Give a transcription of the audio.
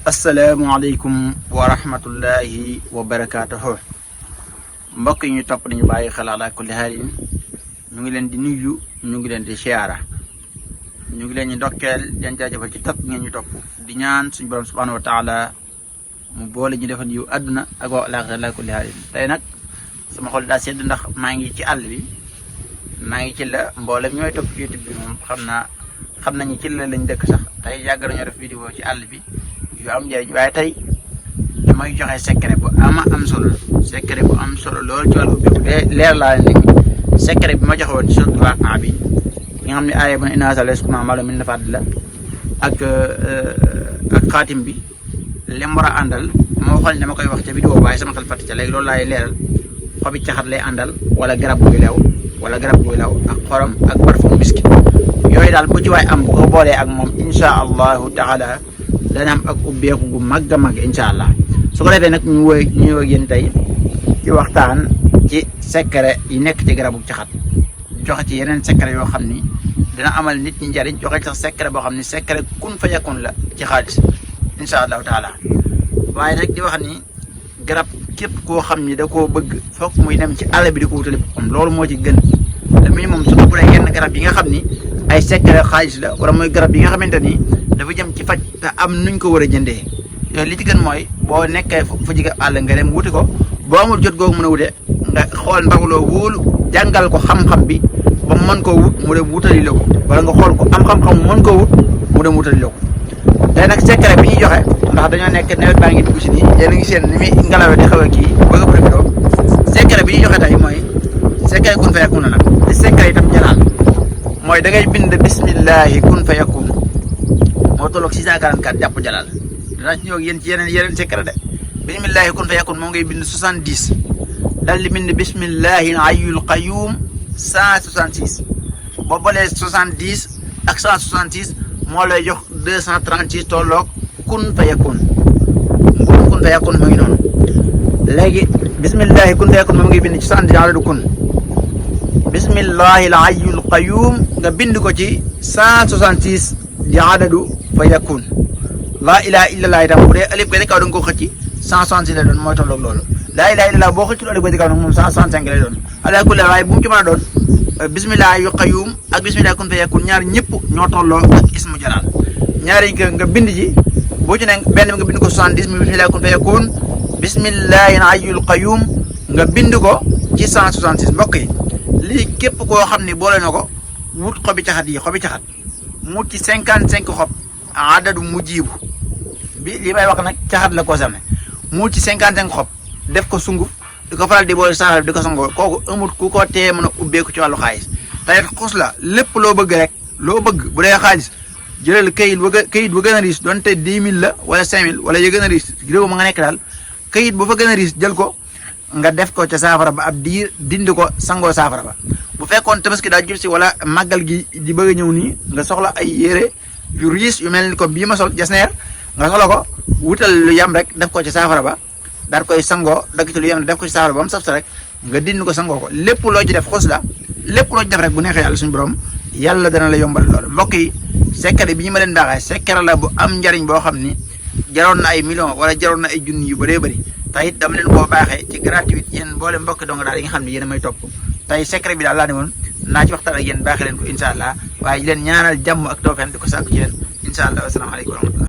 asalaamaaleykum wa rahmatullahi wa barakaatuhu. mbokk yi ñu topp dañu bàyyi xel ala kulli haalin ñu ngi leen di nuyu ñu ngi leen di siyaara ñu ngi leen di ndokkeel leen jaajëfal ci topp ngeen ñu topp di ñaan suñu borom subhanahu wa taala mu boole ñu defal yiw àdduna ak wa alaaxira ala kulli haalin. tey nag sama xol daa sedd ndax maa ngi ci àll bi maa ngi ci la mboolem ñooy topp ci YouTube bi moom xam nañu ci la lañ dëkk sax tey yàgg nañoo def vidéo ci àll bi yu am njëriñ waaye tey damay joxe secret bu am solo lool ci wàllu ubbi leer laa leen ni secret bi ma joxe woon ci suratul Waaqia bi nga xam ne aaya bu ne inna haazaa rizqunaa maa lahu min nafaad la ak xaatim bi lem war a àndal moo xool ne dama koy wax ca vidéo waaye sama xel fàtte ca léegi loolu laay leeral xobi caxat lay àndal wala garab guy law ak xorom ak parfum miski yooyu daal bu ci waay am bu ko boolee ak moom insha allahu taala dana am ak ubbeeku gu mag a mag incha allah. su ko defee nag ñu ñëw ak yéen tey ci waxtaan ci secret yi nekk ci garabu caxat joxe ci yeneen secret yoo xam ni dina amal nit ñi njariñ joxe ci sax secret boo xam ni secret kun fa yakun la ci xaalis incha allahu taala. waaye nag di wax ni garab képp koo xam ni da koo bëgg foog muy dem ci àll bi di ko wutali boppam loolu moo ci gën le minimum su ko yenn garab yi nga xam ni ay secret xaalis la wala mooy garab yi nga xamante ni dafa jëm ci faj te am nuñ ko war a jëndee yooyu li ci gën mooy boo nekkee fu jige àll nga dem wuti ko boo amul jot googu mën a wute nga xool ndaxuloo wóolu jàngal ko xam-xam bi ba mu mën koo wut mu dem wutali la ko wala nga xool ko am xam-xam mën koo wut mu dem wutali la ko. tey nag secret bi ñuy joxe ndax dañoo nekk nawet baa ngi dugg si nii yéen a ngi seen ni muy ngelaw di xaw a kii bëgg a profité secret bi ñuy joxe tey mooy secret kun fa yakun nag di secret itam jalaal mooy da ngay bind bismillahi kun fa yakun moo tolloog 644 jàpp jalaal danaa ci ñëw ak yéen ci yeneen secret de bismillahi kun fa yakun moo ngay bind 70 dal di bind bismillahi hayyul qayyum 166 boo boolee 70 ak 166 moo lay jox 236 tolloog kun fa yakun moo ngi noonu. léegi bismillahi kun fa yakun moom ngay bind ci 70 adadu kun bismillahi hayyul qayyum nga bind ko ci 166 di adadu fa yakun laa ilaha illallah itam bu dee alif ga di kaw da nga ko xëcc 166 lay doon mooy tolloog loolu laa ilaha illallah boo xëccul alif ga di kaw nag moom 165 lay doon ala kulli waaye bu mu ci mën a doon bismillah yu qayyum ak bismillah kun fa yakun ñaar ñëpp ñoo tolloo ak ismu jalaal ñaari nga bind ji boo ci ne benn bi nga bind ko 70 mu bismillah kun fa yakun bismillahi hayyul qayyum nga bind ko ci 166 mbokk yi lii képp koo xam ni boole na ko wut xobi caxat mu ci 55 xob adadu mu jiibu bi li may wax nag caxat la concerné mu ci 55 xob def ko sunguf di ko faral di boole saafara di ko sangoo kooku amul ku ko tee mën a ubbeeku ci wàllu xaalis tey xus la lépp loo bëgg rek loo bëgg bu dee xaalis jëlal kayit bu gën a riis donte 10 000 la wala 5 000 wala ya gën a riis réew ma nga nekk daal kayit bu fa gën a riis jël ko nga def ko ca saafara ba ab diir dindi ko sangoo saafara ba. bu fekkoon tabaski daa jub si wala màggal gi di bëgg a ñëw nii nga soxla ay yére yu riis yu mel ni ko bii ma sol jasneer nga soxla ko wutal lu yam rek def ko ci saafara ba daal koy sangoo dagg ci lu yam def ko ci saafara ba mu saf sa rek nga dindi ko sangoo ko lépp loo ci def xus la lépp loo ci def rek bu neexee yàlla suñu borom yàlla dana la yombal loolu. mbokk yi secret bi ñu ma leen baaxee secret la bu am njariñ boo xam ni jaroon na ay millions wala jaroon na ay junni yu bëree bëri te it dama leen koo baaxee ci gratuite yéen boole mbokk dong daal yi nga xam ne yéen a may topp tey secret bi daal laa ne woon naa ci waxtaan ak yéen baaxee leen ko incha allah waaye leen ñaanal jàmm ak tawfeex di ko sàkku ci leen incha allah asalaamaaleykum wa rahmatulah